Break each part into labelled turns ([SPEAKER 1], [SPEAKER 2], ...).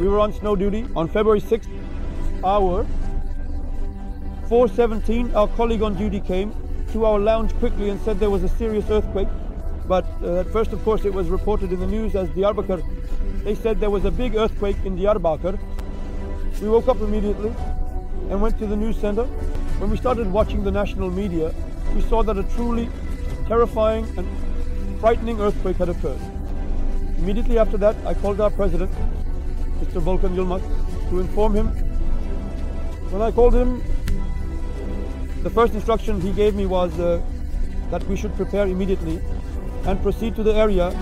[SPEAKER 1] We were on snow duty on February 6th, hour 4:17. Our colleague on duty came to our lounge quickly and said there was a serious earthquake. But at first, of course, it was reported in the news as Diyarbakir. They said there was a big earthquake in Diyarbakir. We woke up immediately and went to the news center. When we started watching the national media, we saw that a truly terrifying and frightening earthquake had occurred. Immediately after that, I called our president, Mr. Volkan Yilmaz, to inform him. When I called him, the first instruction he gave me was that we should prepare immediately and proceed to the area.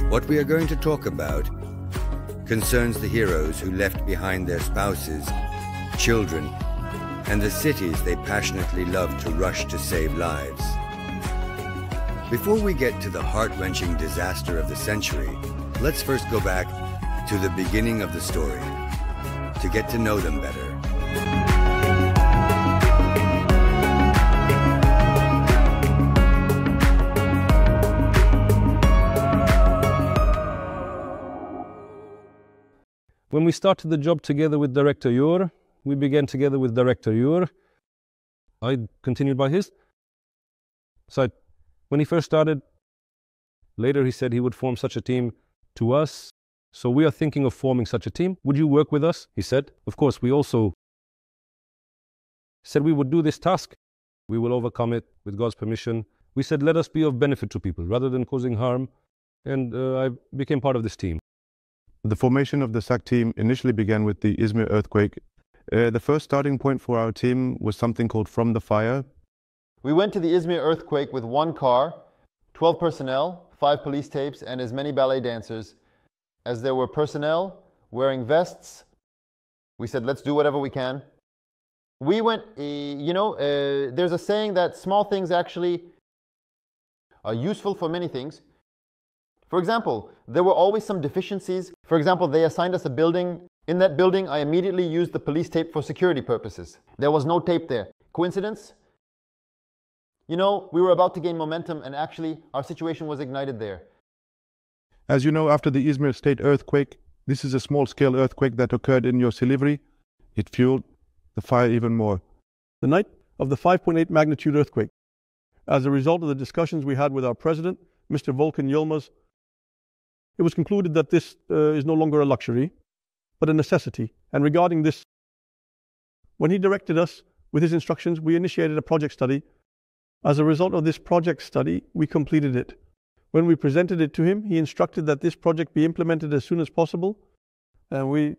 [SPEAKER 2] What we are going to talk about concerns the heroes who left behind their spouses, children, and the cities they passionately loved to rush to save lives. Before we get to the heart-wrenching disaster of the century, let's first go back to the beginning of the story to get to know them better.
[SPEAKER 3] When we started the job together with Director Yor, we began together with Director Yor. I continued by his side. When he first started, later he said he would form such a team to us. So we are thinking of forming such a team. Would you work with us? He said. Of course, we also said we would do this task. We will overcome it with God's permission. We said, let us be of benefit to people rather than causing harm. And I became part of this team.
[SPEAKER 4] The formation of the SAC team initially began with the Izmir earthquake. The first starting point for our team was something called From the Fire.
[SPEAKER 5] We went to the Izmir earthquake with one car, 12 personnel, 5 police tapes, and as many ballet dancers as there were personnel wearing vests. We said, let's do whatever we can. We went, there's a saying that small things actually are useful for many things. For example, there were always some deficiencies. For example, they assigned us a building. In that building, I immediately used the police tape for security purposes. There was no tape there. Coincidence? We were about to gain momentum and actually our situation was ignited there.
[SPEAKER 4] As you know, after the Izmir state earthquake, this is a small-scale earthquake that occurred in your Silivri. It fueled the fire even more.
[SPEAKER 1] The night of the 5.8 magnitude earthquake, as a result of the discussions we had with our president, Mr. Volkan Yilmaz, it was concluded that this is no longer a luxury, but a necessity. And regarding this, when he directed us, With his instructions, we initiated a project study. As a result of this project study, we completed it. When we presented it to him, he instructed that this project be implemented as soon as possible. And we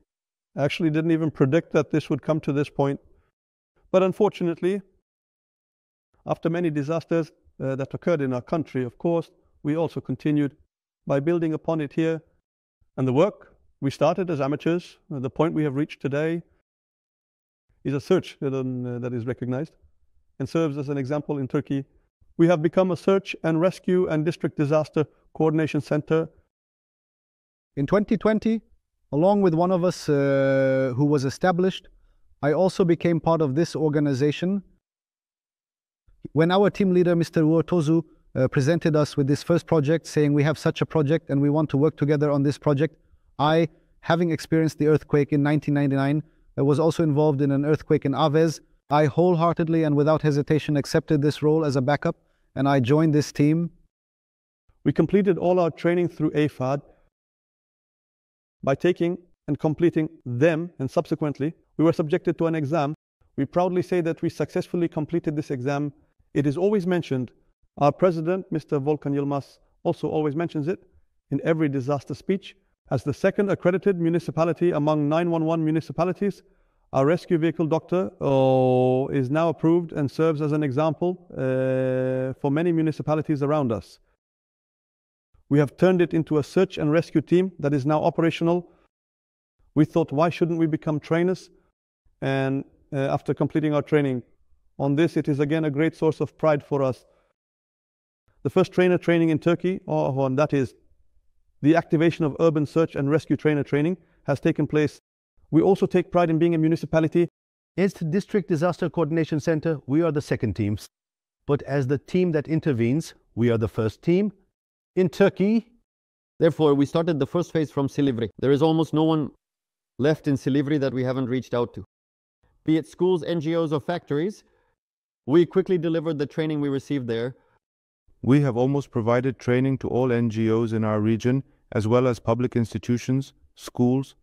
[SPEAKER 1] actually didn't even predict that this would come to this point. But unfortunately, after many disasters that occurred in our country, of course, we also continued by building upon it here. And the work we started as amateurs, the point we have reached today, is a search that is recognized and serves as an example in Turkey. We have become a search and rescue and district disaster coordination center.
[SPEAKER 6] In 2020, along with one of us who was established, I also became part of this organization. When our team leader, Mr. Uotozu, presented us with this first project, saying we have such a project and we want to work together on this project, I, having experienced the earthquake in 1999, was also involved in an earthquake in Aves. I wholeheartedly and without hesitation accepted this role as a backup, and I joined this team.
[SPEAKER 1] We completed all our training through AFAD. By taking and completing them, and subsequently, we were subjected to an exam. We proudly say that we successfully completed this exam. It is always mentioned. Our president, Mr. Volkan Yilmaz, also always mentions it in every disaster speech. As the second accredited municipality among 911 municipalities, our rescue vehicle doctor is now approved and serves as an example for many municipalities around us. We have turned it into a search and rescue team that is now operational. We thought, why shouldn't we become trainers? And after completing our training on this, it is again a great source of pride for us. The first trainer training in Turkey, and that is the activation of urban search and rescue trainer training, has taken place. We also take pride in being a municipality.
[SPEAKER 7] As the District Disaster Coordination Center, we are the second team. But as the team that intervenes, we are the first team. In Turkey,
[SPEAKER 5] Therefore, we started the first phase from Silivri. There is almost no one left in Silivri that we haven't reached out to. Be it schools, NGOs, or factories, we quickly delivered the training we received there.
[SPEAKER 4] We have almost provided training to all NGOs in our region, as well as public institutions, schools,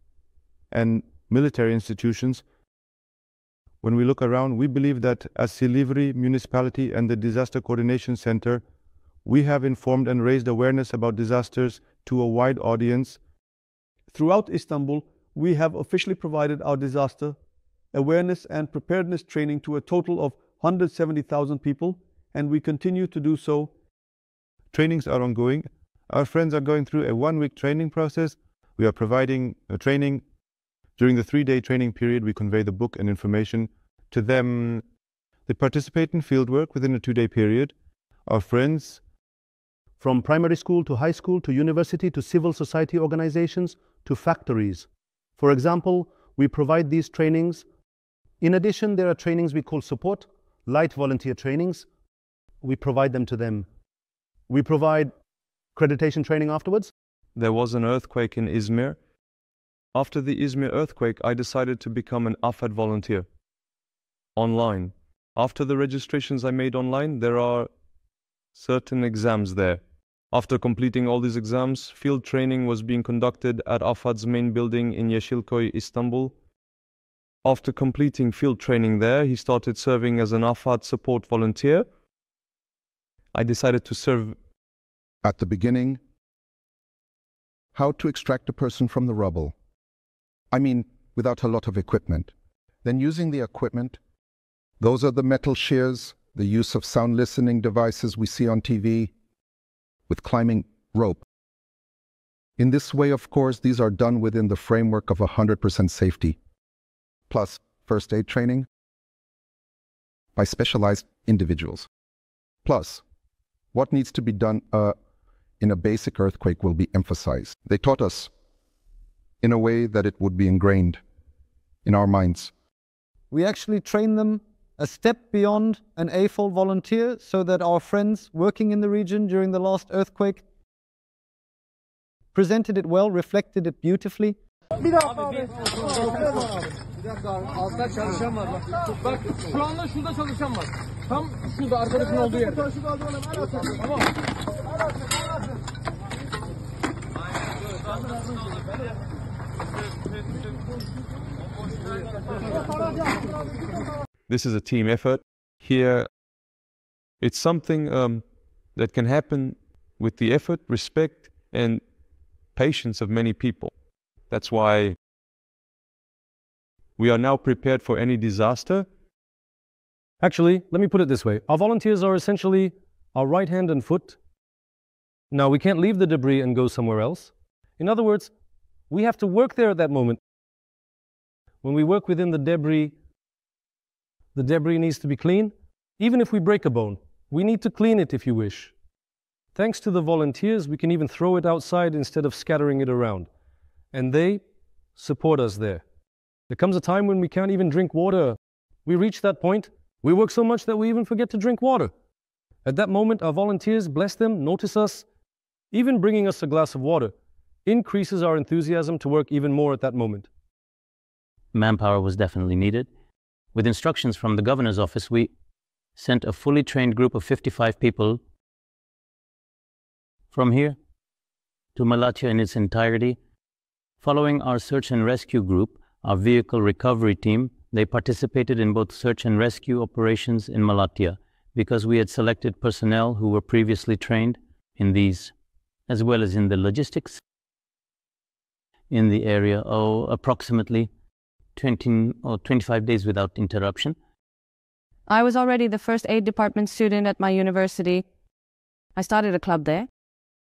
[SPEAKER 4] and military institutions. When we look around, we believe that as Silivri Municipality and the Disaster Coordination Center, we have informed and raised awareness about disasters to a wide audience.
[SPEAKER 1] Throughout Istanbul, we have officially provided our disaster awareness and preparedness training to a total of 170,000 people, and we continue to do so.
[SPEAKER 4] Trainings are ongoing. Our friends are going through a one-week training process. We are providing a training. During the 3-day training period, we convey the book and information to them. They participate in fieldwork within a 2-day period. Our friends,
[SPEAKER 7] from primary school to high school to university to civil society organizations to factories. For example, we provide these trainings. In addition, there are trainings we call support, light volunteer trainings. We provide them to them. We provide accreditation training afterwards.
[SPEAKER 8] There was an earthquake in Izmir. After the Izmir earthquake, I decided to become an AFAD volunteer online. After the registrations I made online, there are certain exams there. After completing all these exams, field training was being conducted at AFAD's main building in Yeşilköy, Istanbul. After completing field training there, he started serving as an AFAD support volunteer. I decided to serve.
[SPEAKER 9] At the beginning, how to extract a person from the rubble. I mean, without a lot of equipment. Then using the equipment, those are the metal shears, the use of sound listening devices we see on TV, with climbing rope. In this way, of course, these are done within the framework of 100% safety, plus first aid training by specialized individuals. Plus, what needs to be done in a basic earthquake will be emphasized. They taught us in a way that it would be ingrained in our minds.
[SPEAKER 6] We actually train them a step beyond an AFOL volunteer so that our friends working in the region during the last earthquake presented it well, reflected it beautifully.
[SPEAKER 10] Bir dakika abi. Altta çalışan var bak. Bak şu anda şurada çalışan var. Tam şurada arkadaşın olduğu yer. Tamam.
[SPEAKER 8] This is a team effort. Here, it's something that can happen with the effort, respect, and patience of many people. That's why we are now prepared for any disaster.
[SPEAKER 3] Actually, let me put it this way. Our volunteers are essentially our right hand and foot. Now, we can't leave the debris and go somewhere else. In other words, we have to work there at that moment. When we work within the debris needs to be clean. Even if we break a bone, we need to clean it if you wish. Thanks to the volunteers, we can even throw it outside instead of scattering it around. And they support us there. There comes a time when we can't even drink water. We reach that point. We work so much that we even forget to drink water. At that moment, our volunteers, bless them, notice us. Even bringing us a glass of water increases our enthusiasm to work even more at that moment.
[SPEAKER 11] Manpower was definitely needed. With instructions from the governor's office, we sent a fully trained group of 55 people from here to Malatya in its entirety. Following our search and rescue group, our vehicle recovery team, they participated in both search and rescue operations in Malatya because we had selected personnel who were previously trained in these, as well as in the logistics in the area, approximately 20 or 25 days without interruption.
[SPEAKER 12] I was already the first aid department student at my university. I started a club there.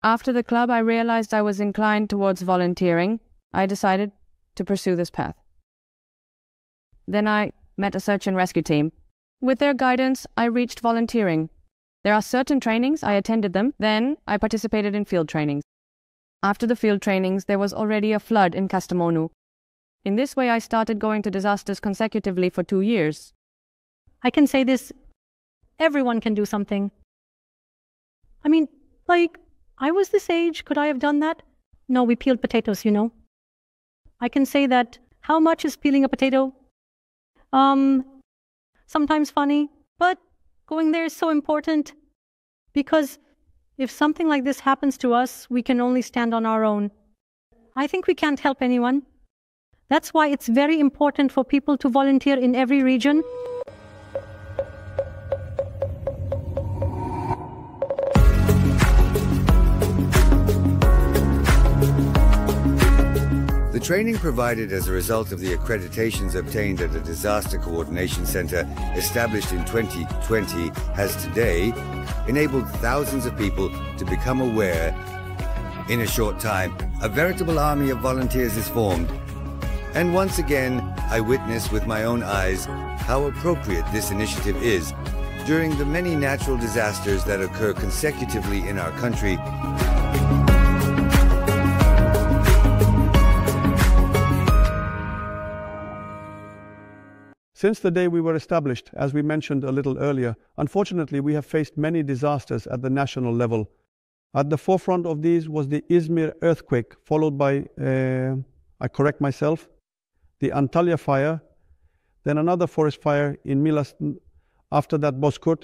[SPEAKER 12] After the club, I realized I was inclined towards volunteering. I decided to pursue this path. Then I met a search and rescue team. With their guidance, I reached volunteering. There are certain trainings, I attended them. Then I participated in field trainings. After the field trainings, there was already a flood in Kastamonu. In this way, I started going to disasters consecutively for 2 years.
[SPEAKER 13] I can say this, everyone can do something. I mean, like, I was this age, could I have done that? No, we peeled potatoes, you know. I can say that, how much is peeling a potato? Sometimes funny, but going there is so important because if something like this happens to us, we can only stand on our own. I think we can't help anyone. That's why it's very important for people to volunteer in every region.
[SPEAKER 2] The training provided as a result of the accreditations obtained at a disaster coordination center established in 2020 has today enabled thousands of people to become aware. In a short time, a veritable army of volunteers is formed. And once again, I witness with my own eyes how appropriate this initiative is during the many natural disasters that occur consecutively in our country.
[SPEAKER 1] Since the day we were established, as we mentioned a little earlier, unfortunately we have faced many disasters at the national level. At the forefront of these was the Izmir earthquake, followed by, I correct myself, the Antalya fire, then another forest fire in Milas, after that Bozkurt,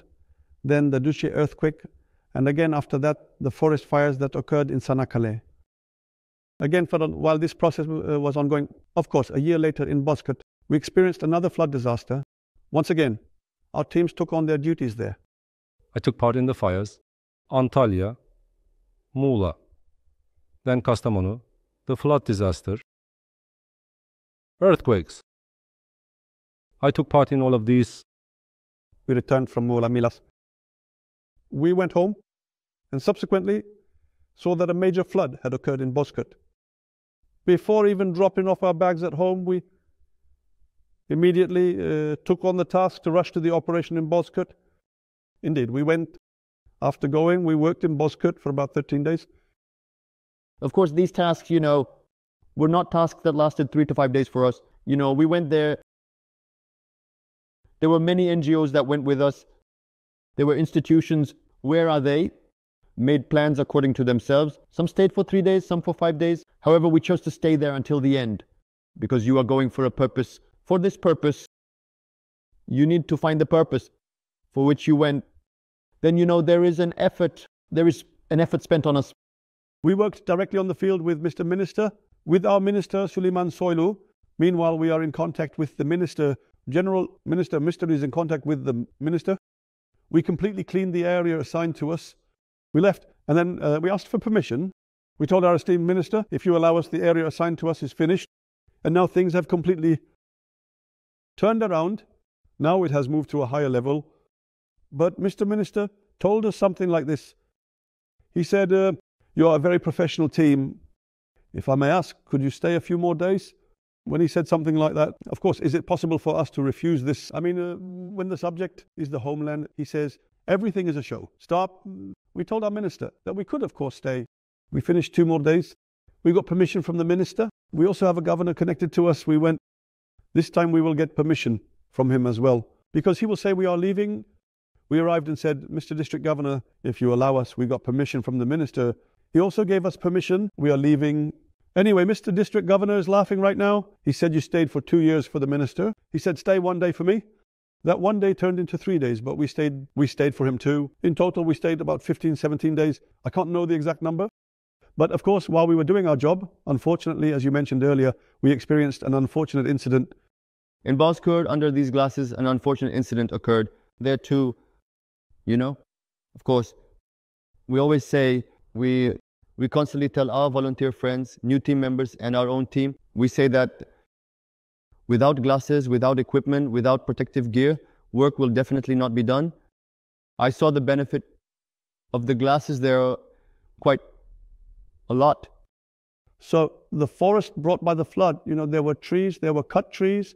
[SPEAKER 1] then the Duce earthquake, and again after that the forest fires that occurred in Sanakkale. Again, while this process was ongoing, of course, a year later in Bozkurt, we experienced another flood disaster. Once again, our teams took on their duties there.
[SPEAKER 3] I took part in the fires, Antalya, Muğla, then Kastamonu, the flood disaster, earthquakes. I took part in all of these.
[SPEAKER 1] We returned from Muğla, Milas. We went home and subsequently saw that a major flood had occurred in Bozkurt. Before even dropping off our bags at home, we immediately took on the task to rush to the operation in Bozkurt. Indeed, we went. After going, we worked in Bozkurt for about 13 days.
[SPEAKER 5] Of course, these tasks, were not tasks that lasted 3 to 5 days for us. We went there. There were many NGOs that went with us. There were institutions. Where are they? Made plans according to themselves. Some stayed for 3 days, some for 5 days. However, we chose to stay there until the end because you are going for a purpose. For this purpose, you need to find the purpose for which you went. Then there is an effort. There is an effort spent on us.
[SPEAKER 1] We worked directly on the field with Mr. Minister, with our Minister Süleyman Soylu. Meanwhile, we are in contact with the Minister
[SPEAKER 14] General Minister, Mr. is in contact with the Minister. We completely cleaned the area assigned to us. We left, and then we asked for permission. We told our esteemed Minister, if you allow us, the area assigned to us is finished. And now things have completely turned around. Now it has moved to a higher level. But Mr. Minister told us something like this. He said, you're a very professional team. If I may ask, could you stay a few more days? When he said something like that, of course, is it possible for us to refuse this? I mean, when the subject is the homeland, he says, everything is a show. Stop. We told our minister that we could, of course, stay. We finished 2 more days. We got permission from the minister. We also have a governor connected to us. We went. This time we will get permission from him as well, because he will say we are leaving. We arrived and said, Mr. District Governor, if you allow us, we got permission from the minister. He also gave us permission. We are leaving. Anyway, Mr. District Governor is laughing right now. He said you stayed for 2 years for the minister. He said stay 1 day for me. That 1 day turned into 3 days, but we stayed for him too. In total, we stayed about 15, 17 days. I can't know the exact number. But of course, while we were doing our job, unfortunately, as you mentioned earlier, we experienced an unfortunate incident.
[SPEAKER 5] In Bozkurt, under these glasses, an unfortunate incident occurred. There too, you know, of course, we always say, we constantly tell our volunteer friends, new team members, and our own team, we say that without glasses, without equipment, without protective gear, work will definitely not be done. I saw the benefit of the glasses there quite a lot.
[SPEAKER 14] So the forest brought by the flood, you know, there were trees, there were cut trees,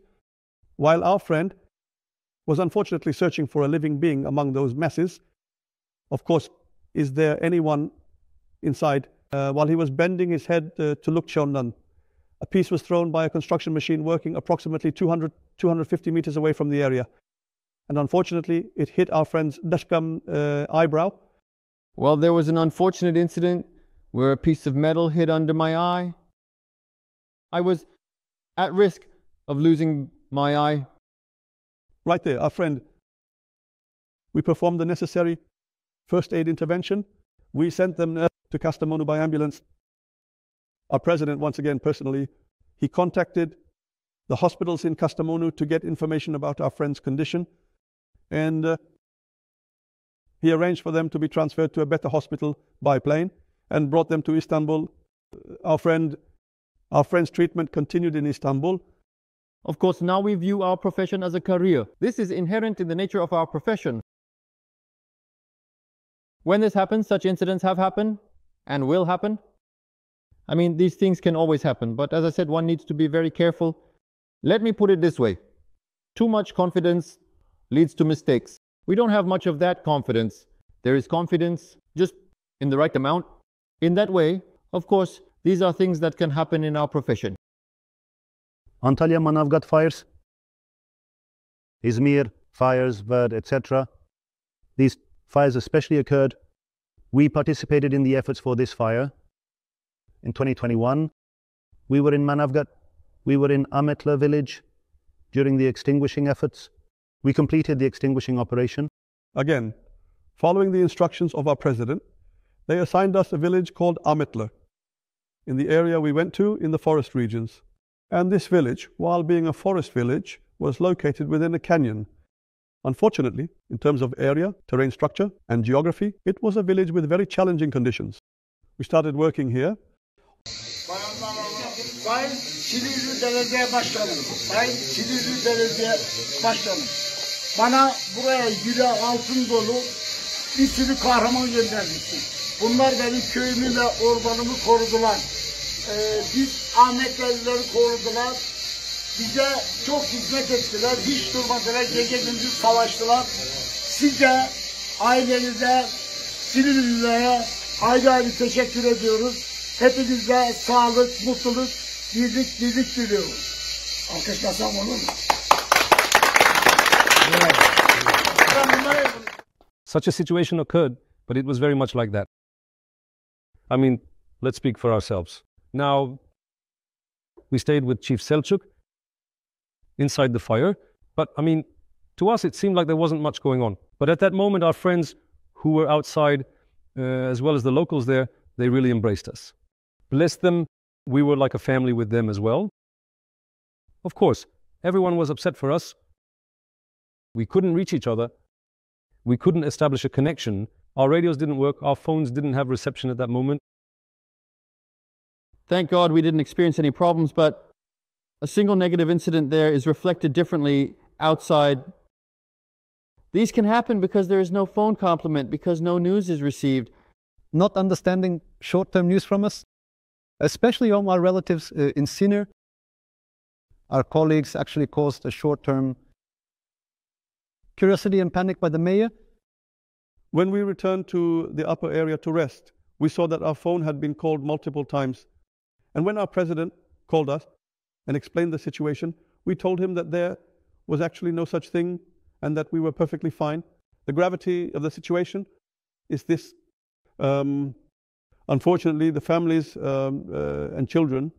[SPEAKER 14] while our friend was unfortunately searching for a living being among those messes. Of course, is there anyone inside? While he was bending his head to look, shown none. A piece was thrown by a construction machine working approximately 250 meters away from the area. And unfortunately, it hit our friend's dashcam eyebrow.
[SPEAKER 5] Well, there was an unfortunate incident where a piece of metal hit under my eye. I was at risk of losing my eye.
[SPEAKER 14] Right there, our friend. We performed the necessary first aid intervention. We sent them to Kastamonu by ambulance. Our president, once again, personally, he contacted the hospitals in Kastamonu to get information about our friend's condition. And he arranged for them to be transferred to a better hospital by plane and brought them to Istanbul. Our friend's treatment continued in Istanbul.
[SPEAKER 5] Of course, now we view our profession as a career. This is inherent in the nature of our profession. When this happens, such incidents have happened and will happen. I mean, these things can always happen, but as I said, one needs to be very careful. Let me put it this way. Too much confidence leads to mistakes. We don't have much of that confidence. There is confidence just in the right amount. In that way, of course, these are things that can happen in our profession.
[SPEAKER 7] Antalya Manavgat fires, Izmir fires, Vad, etc. These fires especially occurred. We participated in the efforts for this fire. In 2021, we were in Manavgat, we were in Ametla village during the extinguishing efforts. We completed the extinguishing operation.
[SPEAKER 14] Again, following the instructions of our president, they assigned us a village called Ametla in the area we went to in the forest regions. And this village, while being a forest village, was located within a canyon. Unfortunately, in terms of area, terrain structure, and geography, it was a village with very challenging conditions. We started working here.
[SPEAKER 15] Sayın Silivri Belediye Başkanım, Sayın Silivri Belediye Başkanım, bana buraya yüre altın dolu bir sürü kahraman göndermişsin. Bunlar benim köyümü ve ormanımı korudular. Biz Ahmetlileri korudular. Bize çok hizmet ettiler. Hiç durmadılar. Gece gündüz savaştılar. Size, ailenize, Silivri'ye ayrı ayrı teşekkür ediyoruz. Hepinize sağlık, mutluluk, birlik diliyoruz. Alkışlasam olur mu?
[SPEAKER 3] Such a situation occurred, but it was very much like that. I mean, let's speak for ourselves. Now, we stayed with Chief Selçuk inside the fire, but I mean, to us it seemed like there wasn't much going on. But at that moment, our friends who were outside, as well as the locals there, they really embraced us. Bless them, we were like a family with them as well. Of course, everyone was upset for us, We couldn't reach each other. We couldn't establish a connection. Our radios didn't work. Our phones didn't have reception at that moment.
[SPEAKER 5] Thank God we didn't experience any problems, but a single negative incident there is reflected differently outside. These can happen because there is no phone complement, because no news is received.
[SPEAKER 6] Not understanding short-term news from us, especially on our relatives in Sinir. Our colleagues actually caused a short-term curiosity and panic by the mayor.
[SPEAKER 14] When we returned to the upper area to rest, we saw that our phone had been called multiple times. And when our president called us and explained the situation, we told him that there was actually no such thing and that we were perfectly fine. The gravity of the situation is this. Unfortunately, the families and children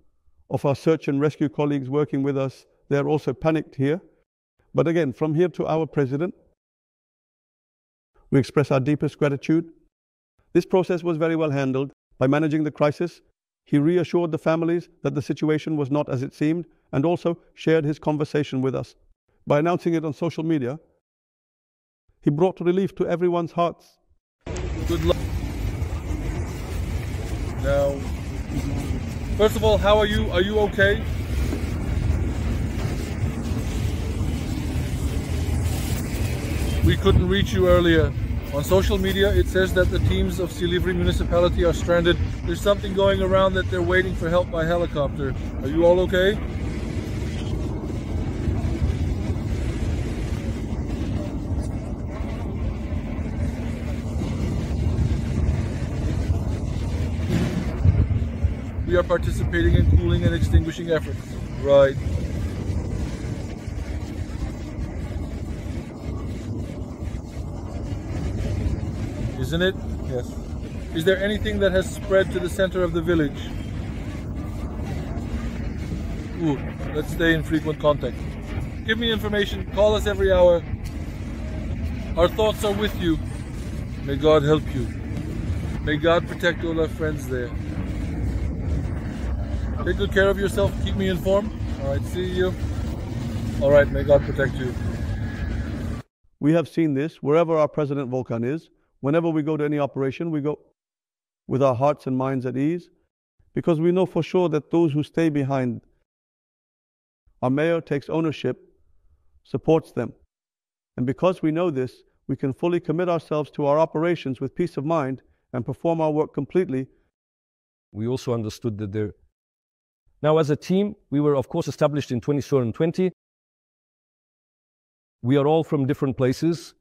[SPEAKER 14] of our search and rescue colleagues working with us, they are also panicked here. But again, from here to our president, we express our deepest gratitude. This process was very well handled. By managing the crisis, he reassured the families that the situation was not as it seemed and also shared his conversation with us. By announcing it on social media, he brought relief to everyone's hearts.
[SPEAKER 10] Good luck. Now, first of all, how are you? Are you okay? We couldn't reach you earlier. On social media, it says that the teams of Silivri municipality are stranded. There's something going around that they're waiting for help by helicopter. Are you all okay? We are participating in cooling and extinguishing efforts. Right. Isn't it? Yes. Is there anything that has spread to the center of the village? Ooh, let's stay in frequent contact. Give me information. Call us every hour. Our thoughts are with you. May God help you. May God protect all our friends there. Take good care of yourself. Keep me informed. All right, see you. All right, may God protect you.
[SPEAKER 14] We have seen this wherever our President Volkan is. Whenever we go to any operation, we go with our hearts and minds at ease because we know for sure that those who stay behind, our mayor takes ownership, supports them. And because we know this, we can fully commit ourselves to our operations with peace of mind and perform our work completely.
[SPEAKER 3] We also understood that there. Now, as a team, we were, of course, established in 2020. We are all from different places.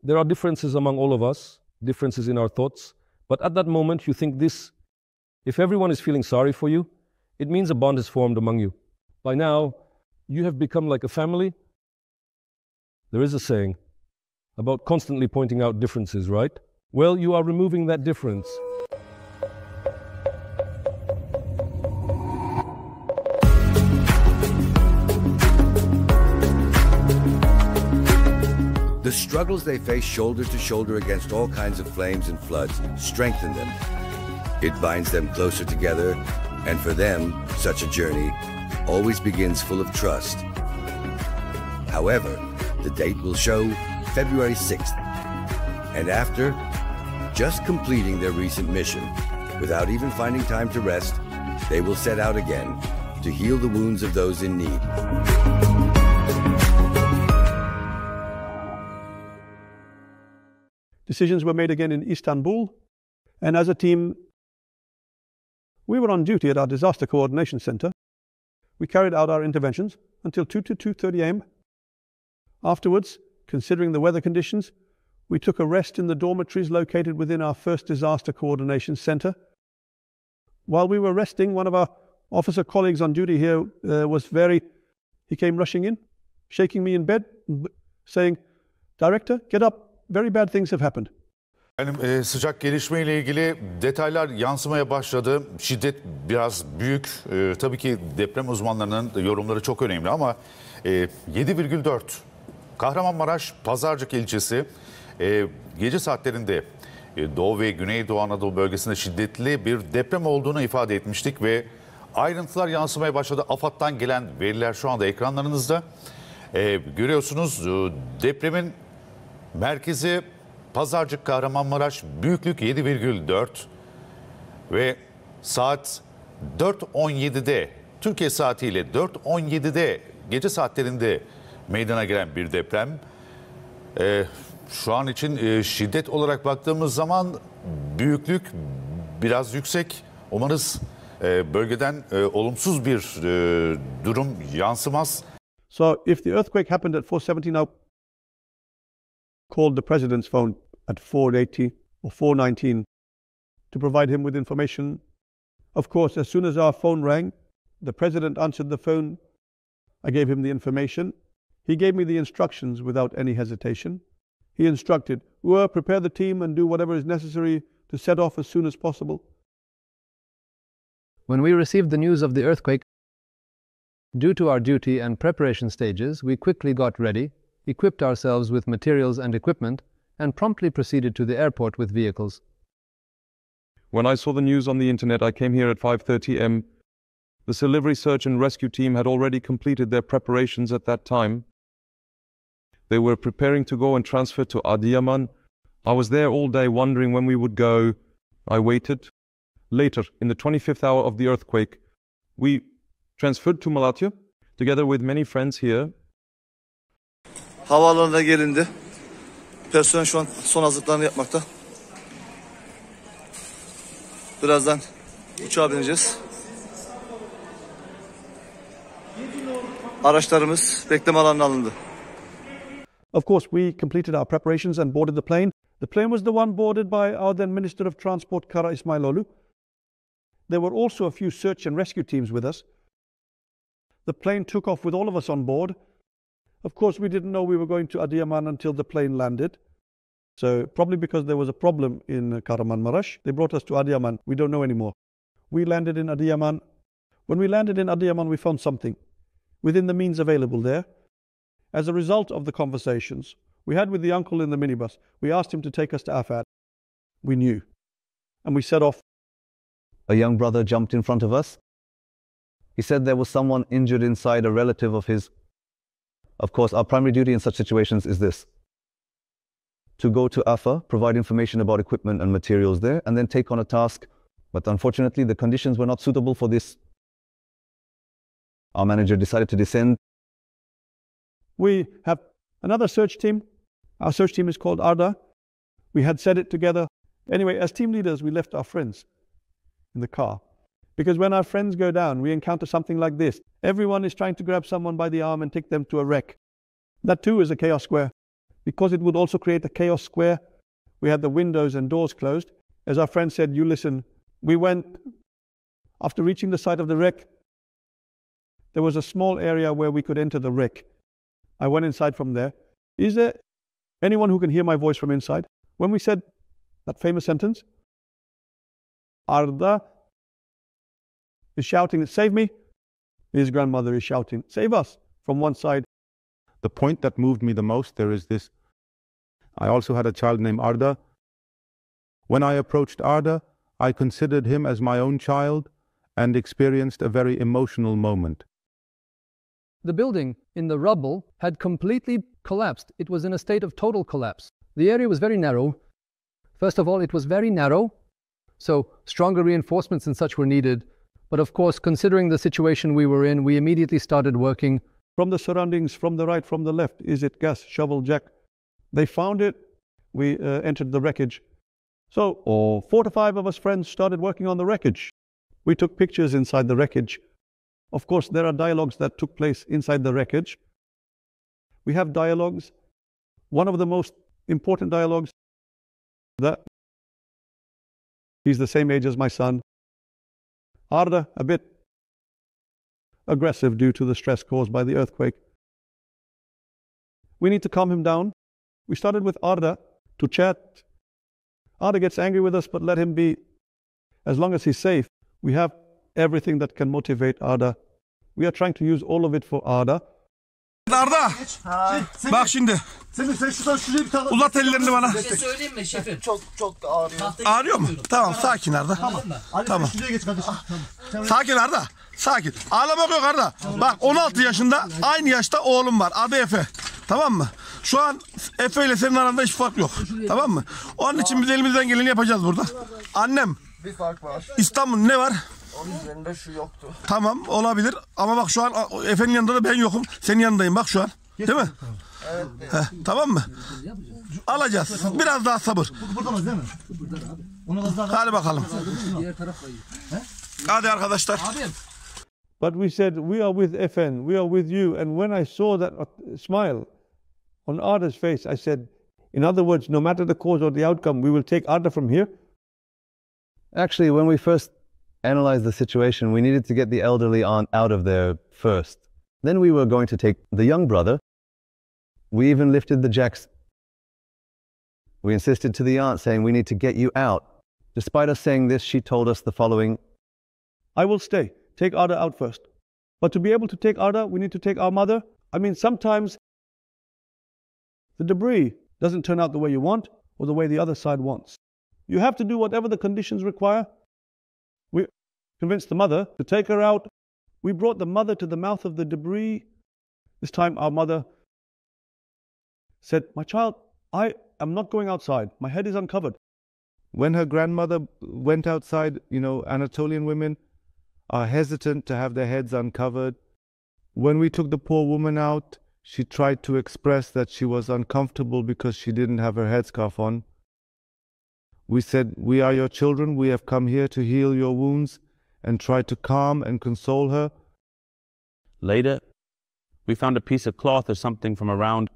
[SPEAKER 3] There are differences among all of us, differences in our thoughts. But at that moment, you think this, if everyone is feeling sorry for you, it means a bond is formed among you. By now, you have become like a family. There is a saying about constantly pointing out differences, right? Well, you are removing that difference.
[SPEAKER 2] The struggles they face shoulder to shoulder against all kinds of flames and floods strengthen them. It binds them closer together, and for them, such a journey always begins full of trust. However, the date will show February 6th. And after, just completing their recent mission, without even finding time to rest, they will set out again to heal the wounds of those in need.
[SPEAKER 14] Decisions were made again in Istanbul, and as a team, we were on duty at our disaster coordination center. We carried out our interventions until 2 to 2:30 a.m. Afterwards, considering the weather conditions, we took a rest in the dormitories located within our first disaster coordination center. While we were resting, one of our officer colleagues on duty here he came rushing in, shaking me in bed, saying, "Director, get up. Very bad things have happened."
[SPEAKER 16] Sıcak gelişmeyle ilgili detaylar yansımaya başladı. Şiddet biraz büyük. Tabii ki deprem uzmanlarının yorumları çok önemli ama 7,4 Kahramanmaraş Pazarcık ilçesi gece saatlerinde Doğu ve Güneydoğu Anadolu bölgesinde şiddetli bir deprem olduğunu ifade etmiştik ve ayrıntılar yansımaya başladı. AFAD'dan gelen veriler şu anda ekranlarınızda. Görüyorsunuz depremin merkezi Pazarcık, Kahramanmaraş, büyüklük 7,4 ve saat 4.17'de, Türkiye saatiyle 4.17'de gece saatlerinde meydana gelen bir deprem. Şu an için şiddet olarak baktığımız zaman büyüklük biraz yüksek. Umarız bölgeden olumsuz bir durum yansımaz.
[SPEAKER 14] So if the earthquake happened at 4:17, I called the president's phone at 4:80 or 4:19 to provide him with information. Of course, as soon as our phone rang, the president answered the phone. I gave him the information. He gave me the instructions without any hesitation. He instructed, prepare the team and do whatever is necessary to set off as soon as possible.
[SPEAKER 17] When we received the news of the earthquake, due to our duty and preparation stages, we quickly got ready, equipped ourselves with materials and equipment, and promptly proceeded to the airport with vehicles.
[SPEAKER 8] When I saw the news on the internet, I came here at 5:30 am. The Silivri search and rescue team had already completed their preparations at that time. They were preparing to go and transfer to Adıyaman. I was there all day wondering when we would go. I waited. Later, in the 25th hour of the earthquake, we transferred to Malatya, together with many friends here.
[SPEAKER 18] Havaalanına gelindi. Personel şu an son hazırlıklarını yapmakta. Birazdan uçağa bineceğiz. Araçlarımız bekleme alanına alındı.
[SPEAKER 14] Of course, we completed our preparations and boarded the plane. The plane was the one boarded by our then Minister of Transport, Kara İsmailoğlu. There were also a few search and rescue teams with us. The plane took off with all of us on board. Of course, we didn't know we were going to Adıyaman until the plane landed. So probably because there was a problem in Kahramanmaraş, they brought us to Adıyaman. We don't know anymore. We landed in Adıyaman. When we landed in Adıyaman, we found something within the means available there. As a result of the conversations we had with the uncle in the minibus, we asked him to take us to Afad. We knew. And we set off.
[SPEAKER 19] A young brother jumped in front of us. He said there was someone injured inside, a relative of his. Of course, our primary duty in such situations is this: to go to AFA, provide information about equipment and materials there, and then take on a task. But unfortunately, the conditions were not suitable for this. Our manager decided to descend.
[SPEAKER 14] We have another search team. Our search team is called Arda. We had said it together. Anyway, as team leaders, we left our friends in the car. Because when our friends go down, we encounter something like this. Everyone is trying to grab someone by the arm and take them to a wreck. That too is a chaos square. Because it would also create a chaos square, we had the windows and doors closed. As our friend said, you listen, we went, after reaching the site of the wreck, there was a small area where we could enter the wreck. I went inside from there. Is there anyone who can hear my voice from inside? When we said that famous sentence, Arda is shouting, save me. His grandmother is shouting, save us, from one side.
[SPEAKER 4] The point that moved me the most there is this. I also had a child named Arda. When I approached Arda, I considered him as my own child and experienced a very emotional moment.
[SPEAKER 17] The building in the rubble had completely collapsed. It was in a state of total collapse. The area was very narrow. First of all, it was very narrow, so stronger reinforcements and such were needed. But of course, considering the situation we were in, we immediately started working.
[SPEAKER 14] From the surroundings, from the right, from the left, is it gas, shovel, jack? They found it. We entered the wreckage. So 4 to 5 of us friends started working on the wreckage. We took pictures inside the wreckage. Of course, there are dialogues that took place inside the wreckage. We have dialogues. One of the most important dialogues, that he's the same age as my son. Arda, a bit aggressive due to the stress caused by the earthquake. We need to calm him down. We started with Arda to chat. Arda gets angry with us, but let him be. As long as he's safe, we have everything that can motivate Arda. We are trying to use all of it for Arda.
[SPEAKER 20] Arda, bak şimdi.
[SPEAKER 15] Sen şuradan şuraya bir tane...
[SPEAKER 20] Uzat ellerini bana.
[SPEAKER 15] Size söyleyeyim mi şefim? Çok ağrıyor.
[SPEAKER 20] Ağrıyor mu? Tamam, sakin Arda.
[SPEAKER 15] Tamam.
[SPEAKER 20] Tamam.
[SPEAKER 15] Şuraya geç kardeşim. Tamam.
[SPEAKER 20] Sakin Arda. Sakin. Ağlamak yok Arda. Bak 16 yaşında aynı yaşta oğlum var. Adı Efe. Tamam mı? Şu an Efe ile senin aranda hiç fark yok. Tamam mı? Onun için biz elimizden geleni yapacağız burada. Annem.
[SPEAKER 15] Bir fark var.
[SPEAKER 20] İstanbul ne var?
[SPEAKER 15] Onun üzerinde şu yoktu.
[SPEAKER 20] Tamam olabilir ama bak şu an Efe'nin yanında da ben yokum. Senin yanındayım bak şu an. Değil mi?
[SPEAKER 15] Evet.
[SPEAKER 20] Tamam mı? Alacağız. Biraz daha sabır.
[SPEAKER 15] Burada değil mi?
[SPEAKER 20] Hadi bakalım. Hadi arkadaşlar.
[SPEAKER 14] But we said, we are with FN, we are with you. And when I saw that smile on Arda's face, I said, in other words, no matter the cause or the outcome, we will take Arda from here.
[SPEAKER 19] Actually, when we first analyzed the situation, we needed to get the elderly aunt out of there first. Then we were going to take the young brother. We even lifted the jacks. We insisted to the aunt, saying, we need to get you out. Despite us saying this, she told us the following:
[SPEAKER 14] I will stay. Take Arda out first. But to be able to take Arda, we need to take our mother. I mean, sometimes the debris doesn't turn out the way you want or the way the other side wants. You have to do whatever the conditions require. We convinced the mother to take her out. We brought the mother to the mouth of the debris. This time our mother said, my child, I am not going outside. My head is uncovered.
[SPEAKER 4] When her grandmother went outside, you know, Anatolian women are hesitant to have their heads uncovered. When we took the poor woman out, she tried to express that she was uncomfortable because she didn't have her headscarf on. We said, we are your children. We have come here to heal your wounds, and tried to calm and console her.
[SPEAKER 21] Later, we found a piece of cloth or something from around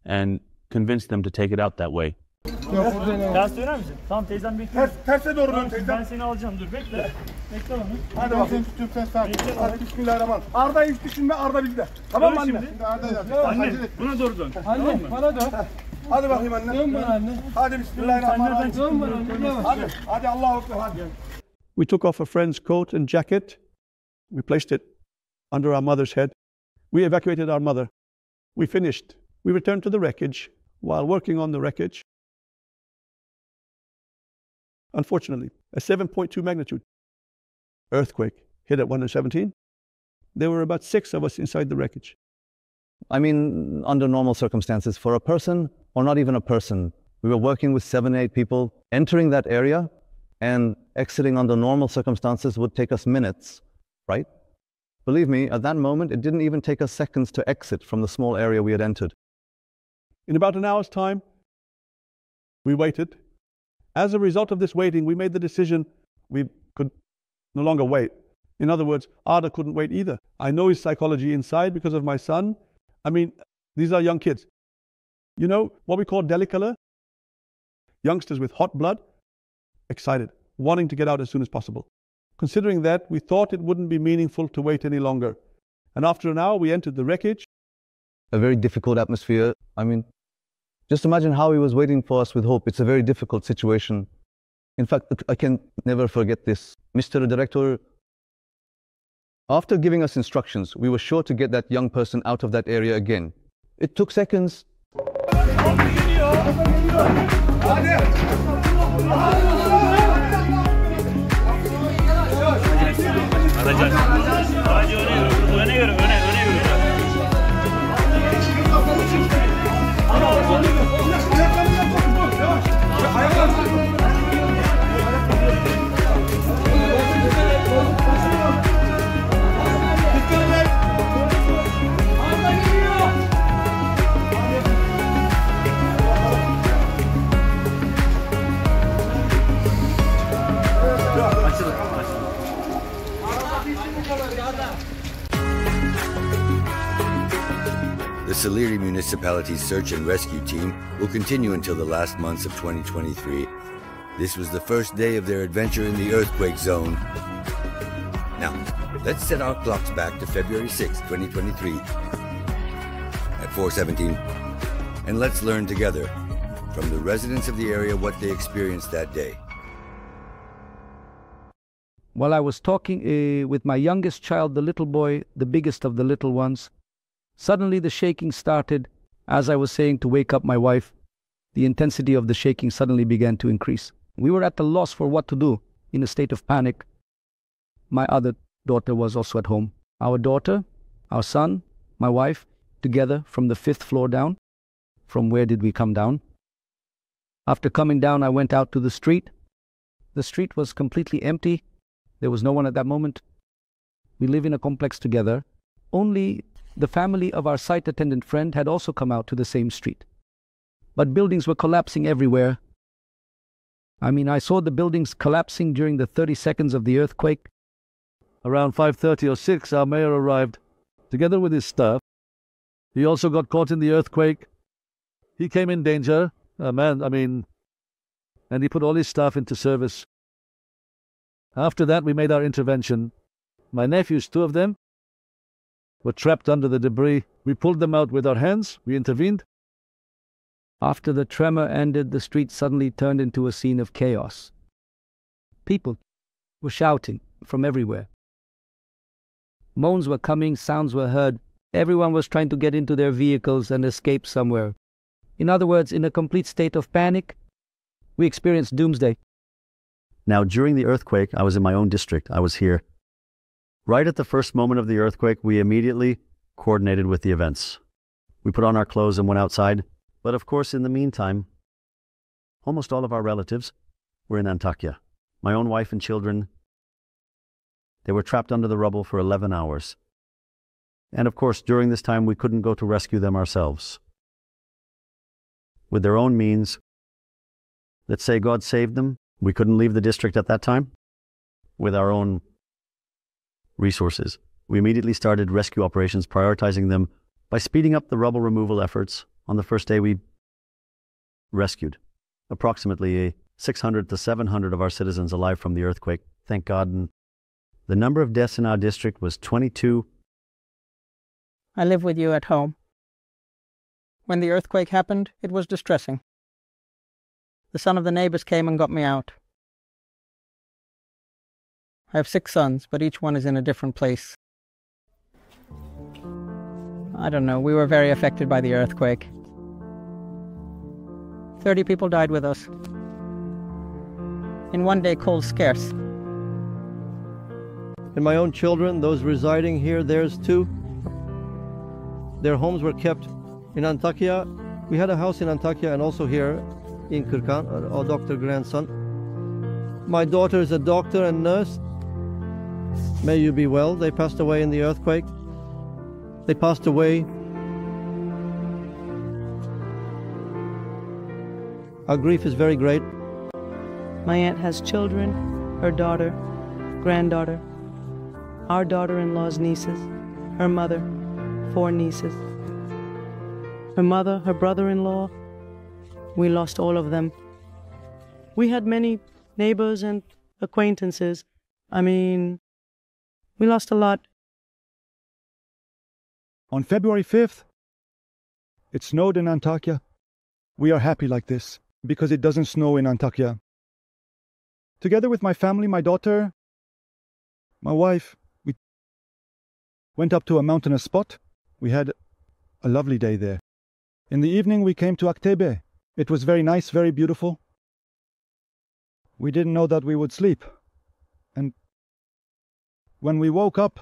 [SPEAKER 21] and convinced them to take it out that way.
[SPEAKER 22] Ters döner misin? Tamam teyzem bekliyor.
[SPEAKER 20] Terse doğru dön teyzem.
[SPEAKER 22] Ben seni alacağım, dur bekle. Bekle bana.
[SPEAKER 20] Hadi bakayım tutuyorum sen sakin. Hadi bismillahirrahmanirrahim. Arda'yı hiç düşünme, Arda bizde. Tamam mı anne?
[SPEAKER 22] Şimdi anne buna doğru dön.
[SPEAKER 20] Anne bana dön. Hadi bakayım anne. Dön bana anne. Hadi bismillahirrahmanirrahim. Dön bana anne. Hadi Allahu Ekber hadi.
[SPEAKER 14] We took off a friend's coat and jacket. We placed it under our mother's head. We evacuated our mother. We finished. We returned to the wreckage. While working on the wreckage, unfortunately, a 7.2 magnitude earthquake hit at 1:17. There were about 6 of us inside the wreckage.
[SPEAKER 19] I mean, under normal circumstances, for a person, or not even a person, we were working with 7, 8 people. Entering that area and exiting under normal circumstances would take us minutes, right? Believe me, at that moment, it didn't even take us seconds to exit from the small area we had entered.
[SPEAKER 14] In about an hour's time, we waited. As a result of this waiting, we made the decision we could no longer wait. In other words, Arda couldn't wait either. I know his psychology inside because of my son. I mean, these are young kids. You know what we call delicolor? Youngsters with hot blood, excited, wanting to get out as soon as possible. Considering that, we thought it wouldn't be meaningful to wait any longer. And after an hour, we entered the wreckage.
[SPEAKER 19] A very difficult atmosphere. I mean, just imagine how he was waiting for us with hope. It's a very difficult situation. In fact, I can never forget this. Mr. Director, after giving us instructions, we were sure to get that young person out of that area again. It took seconds.
[SPEAKER 2] The Silivri Municipality's search and rescue team will continue until the last months of 2023. This was the first day of their adventure in the earthquake zone. Now, let's set our clocks back to February 6, 2023 at 4:17, and let's learn together from the residents of the area what they experienced that day.
[SPEAKER 23] While I was talking with my youngest child, the little boy, the biggest of the little ones, suddenly the shaking started. As I was saying to wake up my wife, the intensity of the shaking suddenly began to increase. We were at a loss for what to do, in a state of panic. my other daughter was also at home. Our daughter, our son, my wife, together from the 5th floor down. From where did we come down? After coming down, I went out to the street. The street was completely empty. There was no one at that moment. We live in a complex together. Only the family of our site attendant friend had also come out to the same street. But buildings were collapsing everywhere. I mean, I saw the buildings collapsing during the 30 seconds of the earthquake.
[SPEAKER 9] Around 5:30 or 6, our mayor arrived, together with his staff. He also got caught in the earthquake. He came in danger, and he put all his staff into service. After that, we made our intervention. My nephews, 2 of them, were trapped under the debris. We pulled them out with our hands. We intervened.
[SPEAKER 23] After the tremor ended, the street suddenly turned into a scene of chaos. People were shouting from everywhere. Moans were coming, sounds were heard. Everyone was trying to get into their vehicles and escape somewhere. In other words, in a complete state of panic, we experienced doomsday.
[SPEAKER 11] Now, during the earthquake, I was in my own district. I was here. Right at the first moment of the earthquake, we immediately coordinated with the events. We put on our clothes and went outside. But of course, in the meantime, almost all of our relatives were in Antakya. My own wife and children, they were trapped under the rubble for 11 hours. And of course, during this time, we couldn't go to rescue them ourselves. With their own means, let's say God saved them. We couldn't leave the district at that time. With our own resources, we immediately started rescue operations, prioritizing them by speeding up the rubble removal efforts. On the first day, we rescued approximately 600 to 700 of our citizens alive from the earthquake. Thank God. And the number of deaths in our district was 22.
[SPEAKER 12] I live with you at home. When the earthquake happened, it was distressing. The son of the neighbors came and got me out. I have 6 sons, but each one is in a different place. I don't know, we were very affected by the earthquake. 30 people died with us. In one day, coal's scarce.
[SPEAKER 9] And my own children, those residing here, theirs too. Their homes were kept in Antakya. We had a house in Antakya and also here in Kırkan, our doctor grandson. My daughter is a doctor and nurse. May you be well. They passed away in the earthquake. They passed away. Our grief is very great.
[SPEAKER 24] My aunt has children, her daughter, granddaughter, our daughter-in-law's nieces, her mother, 4 nieces. Her mother, her brother-in-law, we lost all of them. We had many neighbors and acquaintances. We lost a lot.
[SPEAKER 25] On February 5th, it snowed in Antakya. We are happy like this because it doesn't snow in Antakya. Together with my family, my daughter, my wife, we went up to a mountainous spot. We had a lovely day there. In the evening, we came to Aktebe. It was very nice, very beautiful. We didn't know that we would sleep. And when we woke up,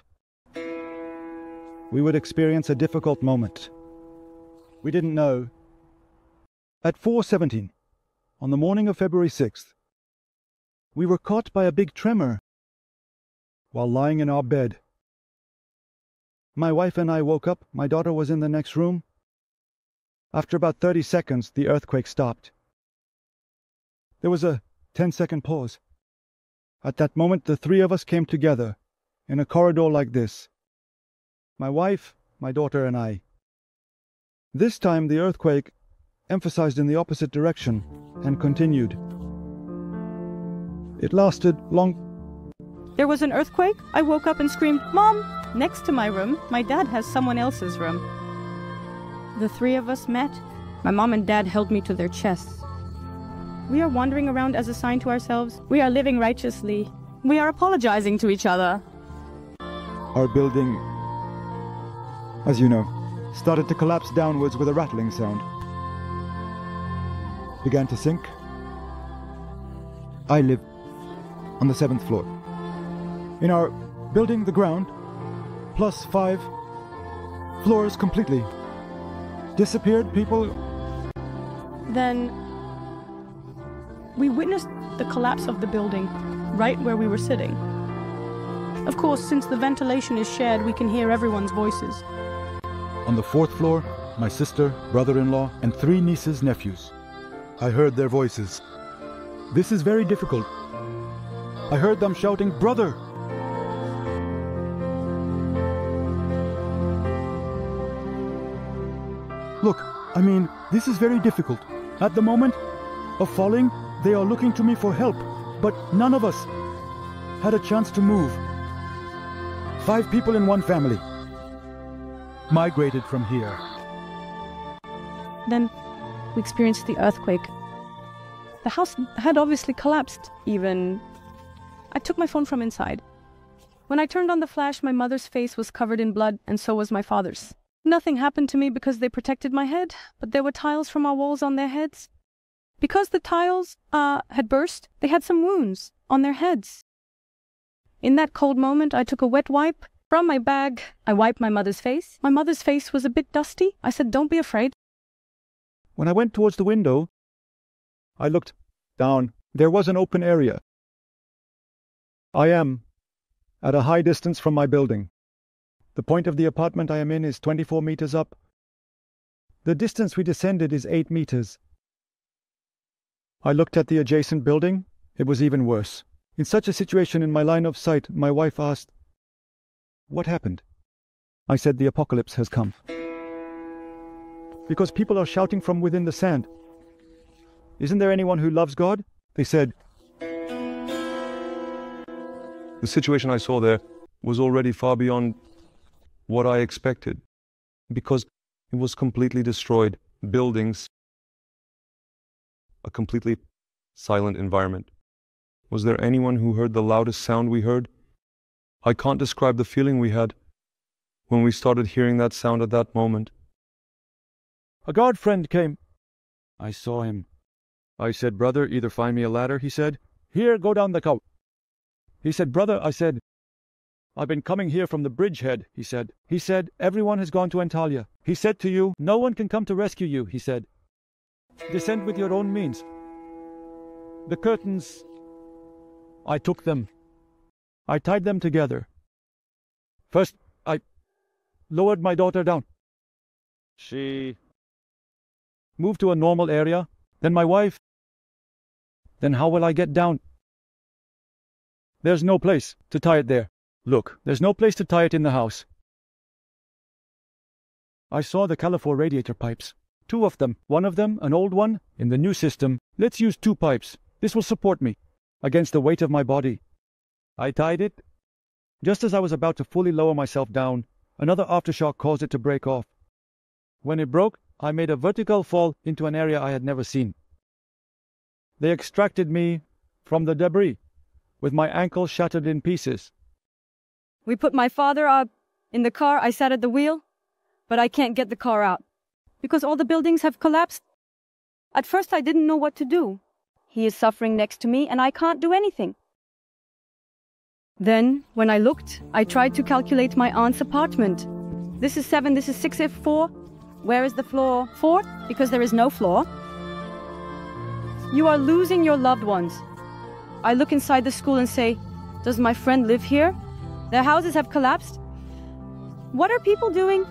[SPEAKER 25] we would experience a difficult moment. We didn't know. At 4:17, on the morning of February 6th, we were caught by a big tremor while lying in our bed. My wife and I woke up. My daughter was in the next room. After about 30 seconds, the earthquake stopped. There was a 10-second pause. At that moment, the 3 of us came together in a corridor like this. My wife, my daughter, and I. This time, the earthquake emphasized in the opposite direction and continued. It lasted long.
[SPEAKER 26] There was an earthquake. I woke up and screamed, "Mom!" Next to my room, my dad has someone else's room. The 3 of us met. My mom and dad held me to their chests. We are wandering around as a sign to ourselves. We are living righteously. We are apologizing to each other.
[SPEAKER 25] Our building, as you know, started to collapse downwards with a rattling sound. Began to sink. I live on the 7th floor. In our building, the ground, plus 5 floors completely disappeared. People.
[SPEAKER 26] Then we witnessed the collapse of the building right where we were sitting. Of course, since the ventilation is shared, we can hear everyone's voices.
[SPEAKER 25] On the 4th floor, my sister, brother-in-law, and 3 nieces, nephews. I heard their voices. This is very difficult. I heard them shouting, "Brother!" Look, I mean, this is very difficult. At the moment of falling, they are looking to me for help, but none of us had a chance to move. 5 people in one family migrated from here.
[SPEAKER 26] Then we experienced the earthquake. The house had obviously collapsed even. I took my phone from inside. When I turned on the flash, my mother's face was covered in blood, and so was my father's. Nothing happened to me because they protected my head, but there were tiles from our walls on their heads. Because the tiles had burst, they had some wounds on their heads. In that cold moment, I took a wet wipe from my bag. I wiped my mother's face. My mother's face was a bit dusty. I said, "Don't be afraid."
[SPEAKER 25] When I went towards the window, I looked down. There was an open area. I am at a high distance from my building. The point of the apartment I am in is 24 meters up. The distance we descended is 8 meters. I looked at the adjacent building. It was even worse. In such a situation in my line of sight, my wife asked, "What happened?" I said, "The apocalypse has come." Because people are shouting from within the sand, "Isn't there anyone who loves God?" They said.
[SPEAKER 8] The situation I saw there was already far beyond what I expected, because it was completely destroyed. Buildings, a completely silent environment. Was there anyone who heard the loudest sound we heard? I can't describe the feeling we had when we started hearing that sound at that moment.
[SPEAKER 25] A guard friend came. I saw him. I said, "Brother, either find me a ladder," he said. "Here, go down the cow." He said, "Brother," I said, "I've been coming here from the bridgehead," he said. He said, "Everyone has gone to Antalya." He said to you, "No one can come to rescue you," he said. "Descend with your own means." The curtains, I took them. I tied them together. First, I lowered my daughter down. She moved to a normal area. Then my wife. Then how will I get down? There's no place to tie it there. Look, there's no place to tie it in the house. I saw the Califor radiator pipes. 2 of them. One of them, an old one. In the new system, let's use 2 pipes. This will support me against the weight of my body. I tied it. Just as I was about to fully lower myself down, another aftershock caused it to break off. When it broke, I made a vertical fall into an area I had never seen. They extracted me from the debris, with my ankle shattered in pieces.
[SPEAKER 26] We put my father up in the car. I sat at the wheel, but I can't get the car out because all the buildings have collapsed. At first, I didn't know what to do. He is suffering next to me, and I can't do anything. Then, when I looked, I tried to calculate my aunt's apartment. This is 7, this is 6F4. Where is the floor 4? Because there is no floor. You are losing your loved ones. I look inside the school and say, "Does my friend live here? Their houses have collapsed. What are people doing?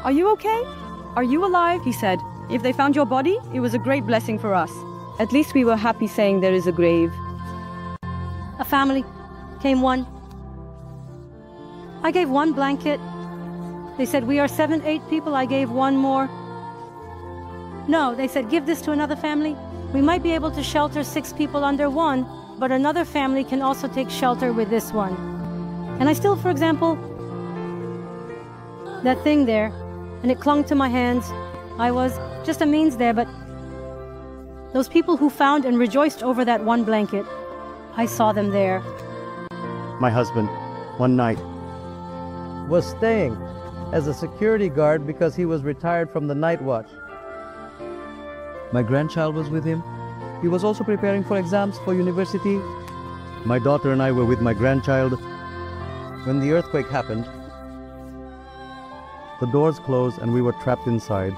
[SPEAKER 26] Are you okay? Are you alive?" He said, "If they found your body, it was a great blessing for us. At least we were happy saying there is a grave." A family came one. I gave 1 blanket. They said, "We are 7, 8 people." I gave 1 more. No, they said, "Give this to another family. We might be able to shelter 6 people under 1, but another family can also take shelter with this one." And I still, for example, that thing there, and it clung to my hands. I was just a means there, but those people who found and rejoiced over that 1 blanket, I saw them there.
[SPEAKER 11] My husband, one night,
[SPEAKER 1] was staying as a security guard because he was retired from the night watch. My grandchild was with him. He was also preparing for exams for university. My daughter and I were with my grandchild. When the earthquake happened, the doors closed and we were trapped inside.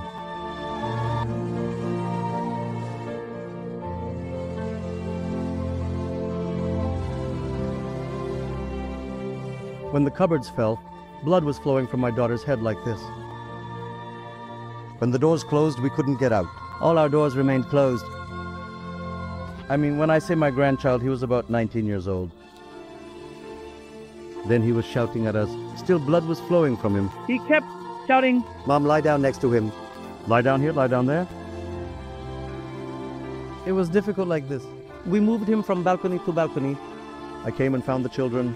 [SPEAKER 1] When the cupboards fell, blood was flowing from my daughter's head like this. When the doors closed, we couldn't get out. All our doors remained closed. I mean, when I say my grandchild, he was about 19 years old. Then he was shouting at us. Still blood was flowing from him.
[SPEAKER 22] He kept shouting,
[SPEAKER 1] Mom, lie down next to him. Lie down here, lie down there. It was difficult like this. We moved him from balcony to balcony. I came and found the children.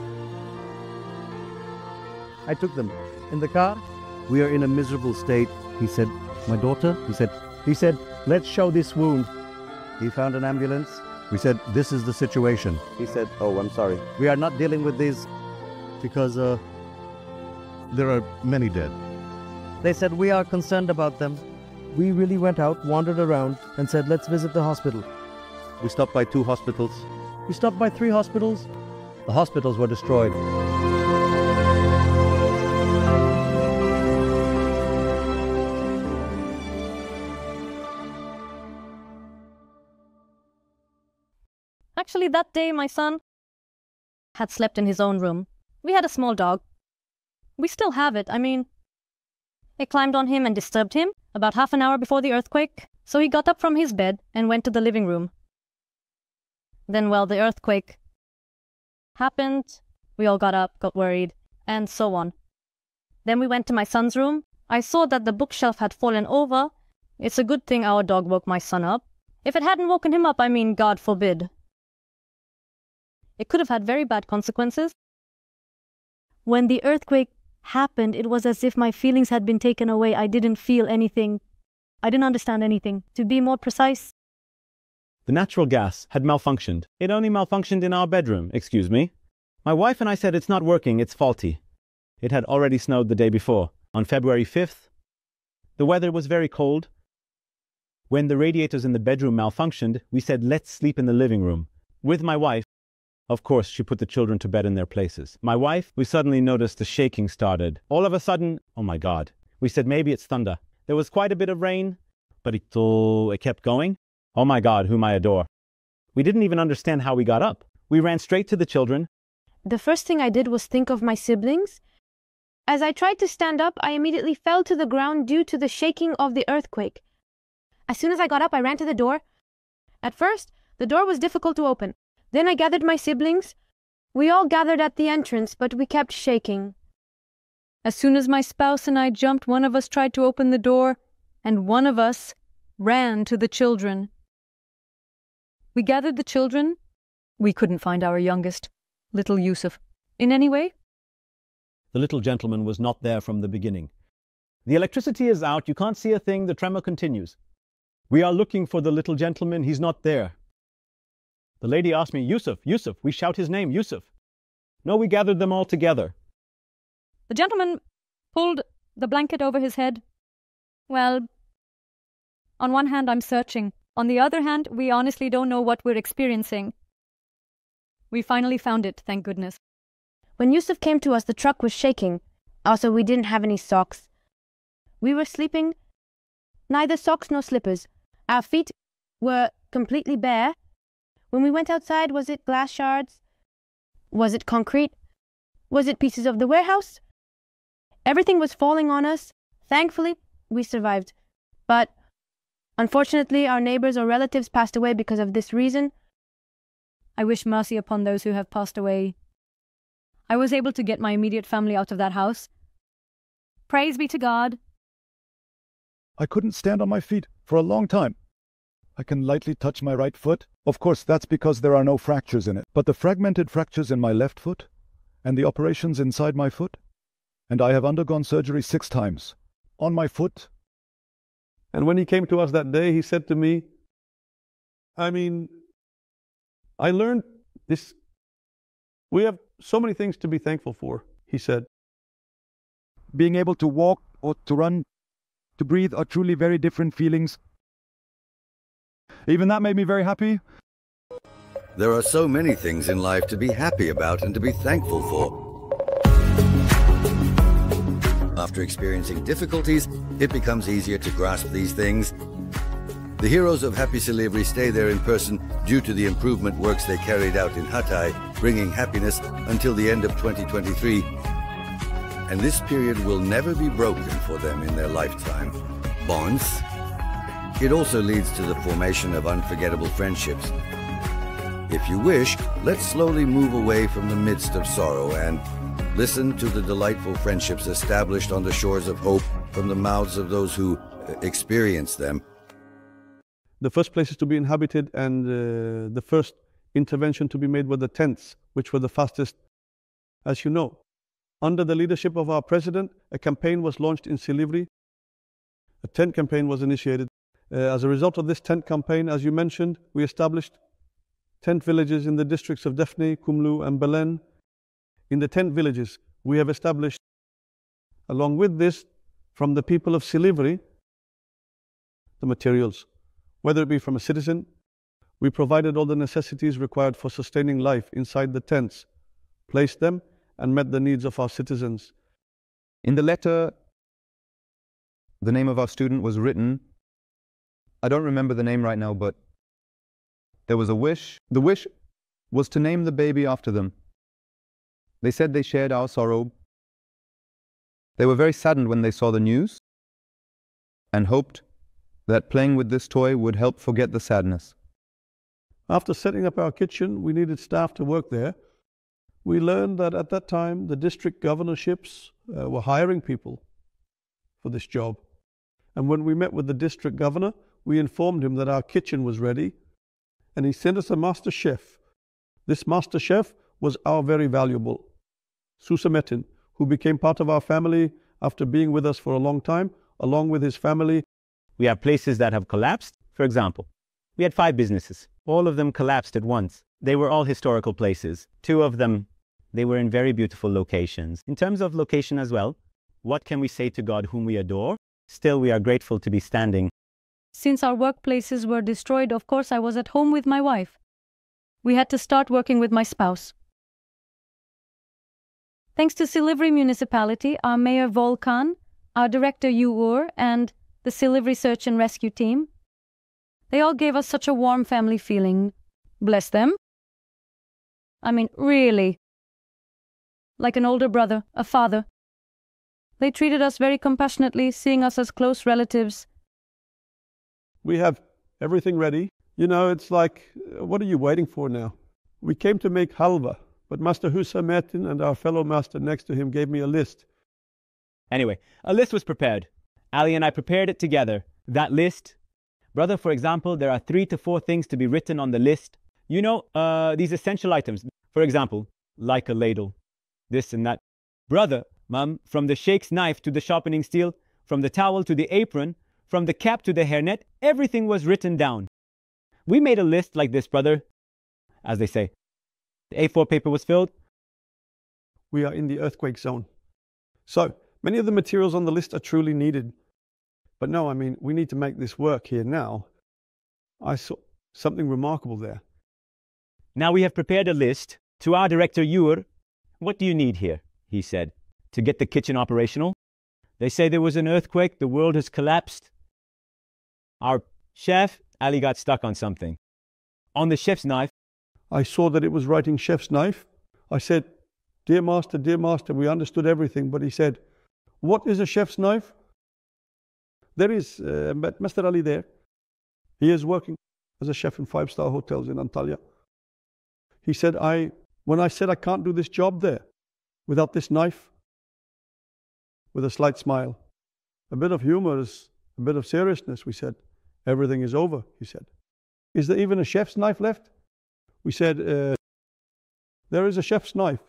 [SPEAKER 1] I took them. In the car, we are in a miserable state. He said, my daughter? He said, let's show this wound. He found an ambulance. We said, this is the situation. He said, oh, I'm sorry. We are not dealing with these because there are many dead. They said, we are concerned about them. We really went out, wandered around, and said, let's visit the hospital. We stopped by 2 hospitals. We stopped by 3 hospitals. The hospitals were destroyed.
[SPEAKER 3] Actually, that day my son had slept in his own room. We had a small dog. We still have it. I mean, it climbed on him and disturbed him about half an hour before the earthquake. So he got up from his bed and went to the living room. Then, well, the earthquake happened. We all got up, got worried, and so on. Then we went to my son's room. I saw that the bookshelf had fallen over. It's a good thing our dog woke my son up. If it hadn't woken him up, I mean, God forbid. It could have had very bad consequences. When the earthquake happened, it was as if my feelings had been taken away. I didn't feel anything. I didn't understand anything. To be more precise,
[SPEAKER 21] The natural gas had malfunctioned. It only malfunctioned in our bedroom, excuse me. My wife and I said it's not working, it's faulty. It had already snowed the day before. On February 5th, the weather was very cold. When the radiators in the bedroom malfunctioned, we said, let's sleep in the living room. With my wife, of course, she put the children to bed in their places. My wife, we suddenly noticed the shaking started. All of a sudden, oh my God, we said, maybe it's thunder. There was quite a bit of rain, but it kept going. Oh my God, whom I adore. We didn't even understand how we got up. We ran straight to the children.
[SPEAKER 5] The first thing I did was think of my siblings. As I tried to stand up, I immediately fell to the ground due to the shaking of the earthquake. As soon as I got up, I ran to the door. At first, the door was difficult to open. Then I gathered my siblings. We all gathered at the entrance, but we kept shaking.
[SPEAKER 3] as soon as my spouse and I jumped, one of us tried to open the door, and one of us ran to the children. We gathered the children. We couldn't find our youngest, little Yusuf. In any way?
[SPEAKER 21] The little gentleman was not there from the beginning. The electricity is out, you can't see a thing, the tremor continues. We are looking for the little gentleman, he's not there. The lady asked me, Yusuf, Yusuf, we shout his name, Yusuf. No, we gathered them all together.
[SPEAKER 3] The gentleman pulled the blanket over his head. Well, on one hand, I'm searching. On the other hand, we honestly don't know what we're experiencing. We finally found it, thank goodness.
[SPEAKER 5] When Yusuf came to us, the truck was shaking. Also, we didn't have any socks. We were sleeping, neither socks nor slippers. Our feet were completely bare. When we went outside, was it glass shards? Was it concrete? Was it pieces of the warehouse? Everything was falling on us. Thankfully, we survived. But unfortunately, our neighbors or relatives passed away because of this reason.
[SPEAKER 3] I wish mercy upon those who have passed away. I was able to get my immediate family out of that house. Praise be to God.
[SPEAKER 25] I couldn't stand on my feet for a long time. I can lightly touch my right foot. Of course, that's because there are no fractures in it. But the fragmented fractures in my left foot and the operations inside my foot, and I have undergone surgery 6 times on my foot.
[SPEAKER 14] And when he came to us that day, he said to me, I learned this. We have so many things to be thankful for, he said.
[SPEAKER 25] Being able to walk or to run, to breathe are truly very different feelings. Even that made me very happy.
[SPEAKER 2] There are so many things in life to be happy about and to be thankful for. After experiencing difficulties, it becomes easier to grasp these things. The heroes of Happy Silivri stay there in person due to the improvement works they carried out in Hatay, bringing happiness until the end of 2023. And this period will never be broken for them in their lifetime. Bonds. It also leads to the formation of unforgettable friendships. If you wish, let's slowly move away from the midst of sorrow and listen to the delightful friendships established on the shores of hope from the mouths of those who experience them.
[SPEAKER 14] The first places to be inhabited and the first intervention to be made were the tents, which were the fastest, as you know. Under the leadership of our president, a campaign was launched in Silivri. A tent campaign was initiated. As a result of this tent campaign, as you mentioned, we established tent villages in the districts of Defne, Kumlu and Belen. In the tent villages, we have established, along with this, from the people of Silivri, the materials. Whether it be from a citizen, we provided all the necessities required for sustaining life inside the tents, placed them and met the needs of our citizens.
[SPEAKER 19] In the letter, the name of our student was written. I don't remember the name right now, but there was a wish. The wish was to name the baby after them. They said they shared our sorrow. They were very saddened when they saw the news and hoped that playing with this toy would help forget the sadness.
[SPEAKER 14] After setting up our kitchen, we needed staff to work there. We learned that at that time, the district governorships were hiring people for this job. And when we met with the district governor, we informed him that our kitchen was ready, and he sent us a master chef. This master chef was our very valuable Susa Metin, who became part of our family after being with us for a long time, along with his family.
[SPEAKER 21] We have places that have collapsed. For example, we had 5 businesses. All of them collapsed at once. They were all historical places. 2 of them, they were in very beautiful locations. In terms of location as well, what can we say to God whom we adore? Still, we are grateful to be standing.
[SPEAKER 3] Since our workplaces were destroyed, of course, I was at home with my wife. We had to start working with my spouse. Thanks to Silivri Municipality, our Mayor Volkan, our Director Uğur, and the Silivri Search and Rescue Team, they all gave us such a warm family feeling. Bless them. I mean, really. Like an older brother, a father. They treated us very compassionately, seeing us as close relatives.
[SPEAKER 14] We have everything ready. You know, it's like, what are you waiting for now? We came to make halva, but Master Husa Metin and our fellow master next to him gave me a list.
[SPEAKER 21] Anyway, a list was prepared. Ali and I prepared it together. That list, brother, for example, there are 3 to 4 things to be written on the list. You know, these essential items. For example, like a ladle, this and that. Brother, mom, from the sheikh's knife to the sharpening steel, from the towel to the apron, from the cap to the hairnet, everything was written down. We made a list like this, brother. As they say, the A4 paper was filled.
[SPEAKER 14] We are in the earthquake zone. So, many of the materials on the list are truly needed. But no, I mean, we need to make this work here now. I saw something remarkable there.
[SPEAKER 21] Now we have prepared a list. To our director, Uğur, what do you need here? He said, to get the kitchen operational. They say there was an earthquake, the world has collapsed. Our chef, Ali, got stuck on something. On the chef's knife.
[SPEAKER 14] I saw that it was writing chef's knife. I said, dear master, we understood everything. But he said, what is a chef's knife? There is Mr. Ali there. He is working as a chef in 5-star hotels in Antalya. He said, when I said I can't do this job there without this knife, with a slight smile, a bit of humor, a bit of seriousness, we said, everything is over, he said. Is there even a chef's knife left? We said, there is a chef's knife,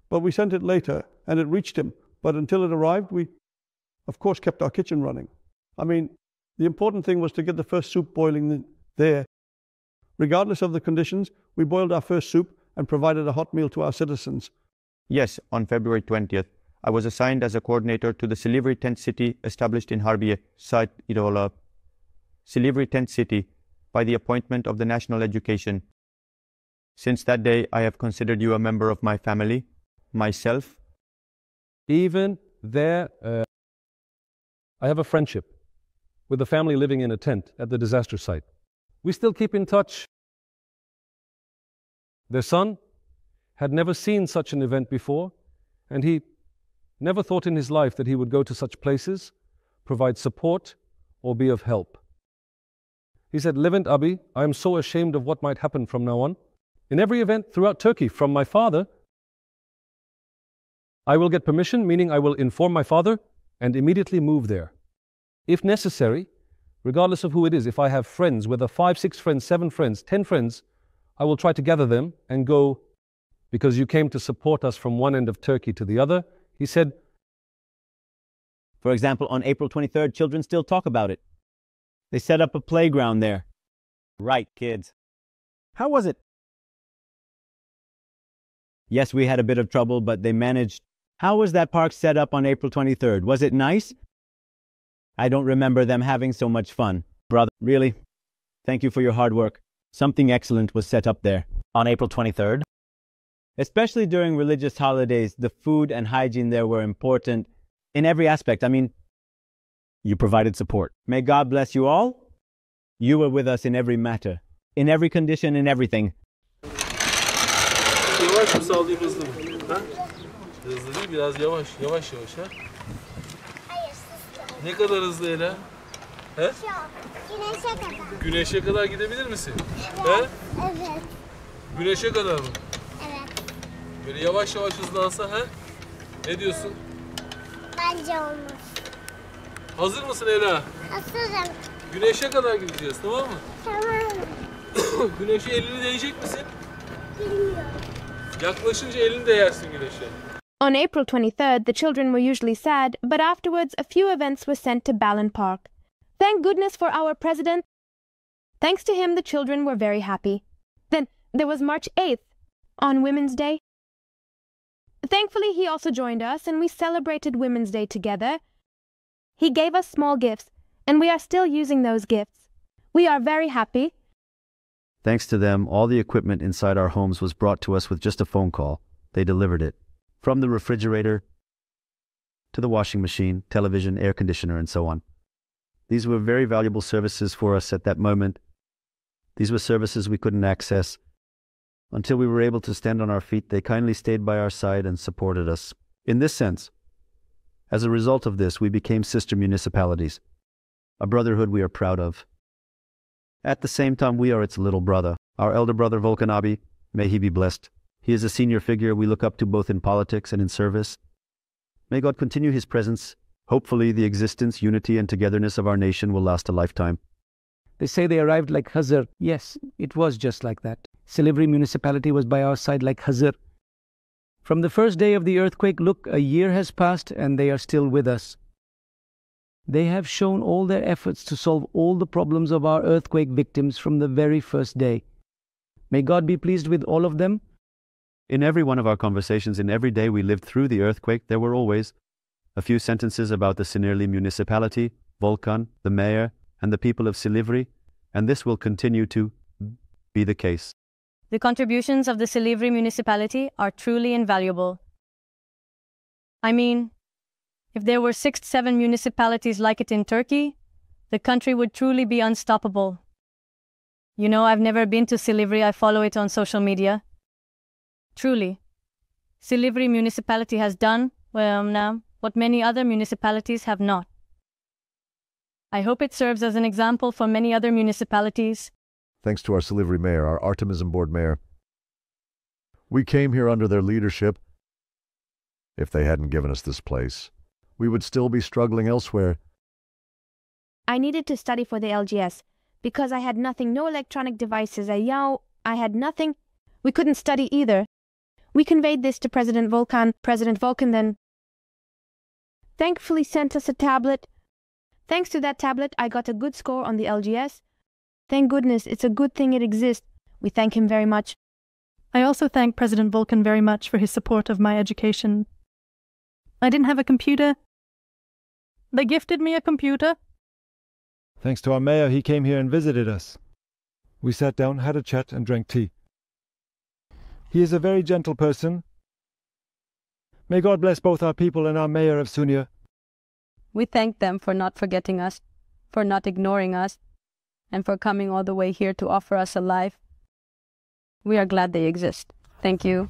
[SPEAKER 14] but we sent it later and it reached him. But until it arrived, we, of course, kept our kitchen running. I mean, the important thing was to get the first soup boiling there. Regardless of the conditions, we boiled our first soup and provided a hot meal to our citizens.
[SPEAKER 6] Yes, on February 20th, I was assigned as a coordinator to the Silivri Tent City established in Harbiye, site Irola. Silivri Tent City, by the appointment of the National Education Since that day, I have considered you a member of my family, myself.
[SPEAKER 7] Even there, I have a friendship with a family living in a tent at the disaster site. We still keep in touch. Their son had never seen such an event before, and he never thought in his life that he would go to such places, provide support, or be of help. He said, Levent Abi, I am so ashamed of what might happen from now on. In every event throughout Turkey, from my father, I will get permission, meaning I will inform my father and immediately move there. If necessary, regardless of who it is, if I have friends, whether 5, 6 friends, 7 friends, 10 friends, I will try to gather them and go, because you came to support us from one end of Turkey to the other. He said,
[SPEAKER 21] for example, on April 23rd, children still talk about it. They set up a playground there. Right, kids. How was it? Yes, we had a bit of trouble, but they managed. How was that park set up on April 23rd? Was it nice? I don't remember them having so much fun. Brother, really? Thank you for your hard work. Something excellent was set up there. On April 23rd? Especially during religious holidays, the food and hygiene there were important in every aspect. I mean, you provided support. May God bless you all. You were with us in every matter, in every condition, in everything.
[SPEAKER 22] Yavaş mı sallayayım hızlı mı? Ha? Hızlı değil, biraz yavaş, yavaş yavaş ha?
[SPEAKER 10] Hayır, hızlı.
[SPEAKER 22] Ne kadar hızlı Ela? He?
[SPEAKER 10] Çok. Güneşe kadar.
[SPEAKER 22] Güneşe kadar gidebilir misin?
[SPEAKER 10] Evet.
[SPEAKER 22] He?
[SPEAKER 10] Evet.
[SPEAKER 22] Güneşe kadar mı?
[SPEAKER 10] Evet.
[SPEAKER 22] Böyle yavaş yavaş hızlansa ha? Ne diyorsun?
[SPEAKER 10] Bence olmaz.
[SPEAKER 22] Hazır mısın Ela?
[SPEAKER 10] Hazırım.
[SPEAKER 22] Güneşe kadar gideceğiz, tamam mı?
[SPEAKER 10] Tamam.
[SPEAKER 22] Güneşe elini değecek misin?
[SPEAKER 10] Bilmiyorum.
[SPEAKER 22] Yaklaşınca elini değersin güneşe.
[SPEAKER 5] On April 23rd, the children were usually sad, but afterwards a few events were sent to Ballon Park. Thank goodness for our president. Thanks to him, the children were very happy. Then there was March 8th, on Women's Day. Thankfully, he also joined us, and we celebrated Women's Day together. He gave us small gifts, and we are still using those gifts. We are very happy.
[SPEAKER 11] Thanks to them, all the equipment inside our homes was brought to us with just a phone call. They delivered it. From the refrigerator to the washing machine, television, air conditioner, and so on. These were very valuable services for us at that moment. These were services we couldn't access. Until we were able to stand on our feet, they kindly stayed by our side and supported us. In this sense, as a result of this, we became sister municipalities, a brotherhood we are proud of. At the same time, we are its little brother. Our elder brother, Volkan Abi, may he be blessed. He is a senior figure we look up to both in politics and in service. May God continue his presence. Hopefully, the existence, unity, and togetherness of our nation will last a lifetime.
[SPEAKER 23] They say they arrived like Hazar. Yes, it was just like that. Silivri municipality was by our side like Hazar. From the first day of the earthquake, look, a year has passed and they are still with us. They have shown all their efforts to solve all the problems of our earthquake victims from the very first day. May God be pleased with all of them.
[SPEAKER 11] In every one of our conversations, in every day we lived through the earthquake, there were always a few sentences about the Silivri municipality, Volkan, the mayor, and the people of Silivri, and this will continue to be the case.
[SPEAKER 3] The contributions of the Silivri municipality are truly invaluable. I mean, if there were 6 to 7 municipalities like it in Turkey, the country would truly be unstoppable. You know, I've never been to Silivri, I follow it on social media. Truly, Silivri municipality has done, what many other municipalities have not. I hope it serves as an example for many other municipalities.
[SPEAKER 13] Thanks to our Silivri mayor, our Artemism board mayor. We came here under their leadership. If they hadn't given us this place, we would still be struggling elsewhere.
[SPEAKER 5] I needed to study for the LGS because I had nothing, no electronic devices. I had nothing. We couldn't study either. We conveyed this to President Volkan. President Volkan then thankfully sent us a tablet. Thanks to that tablet, I got a good score on the LGS. Thank goodness, it's a good thing it exists. We thank him very much.
[SPEAKER 16] I also thank President Volkan very much for his support of my education. I didn't have a computer. They gifted me a computer.
[SPEAKER 25] Thanks to our mayor, he came here and visited us. We sat down, had a chat, and drank tea. He is a very gentle person. May God bless both our people and our mayor of Sunya.
[SPEAKER 24] We thank them for not forgetting us, for not ignoring us, and for coming all the way here to offer us a life. We are glad they exist. Thank you.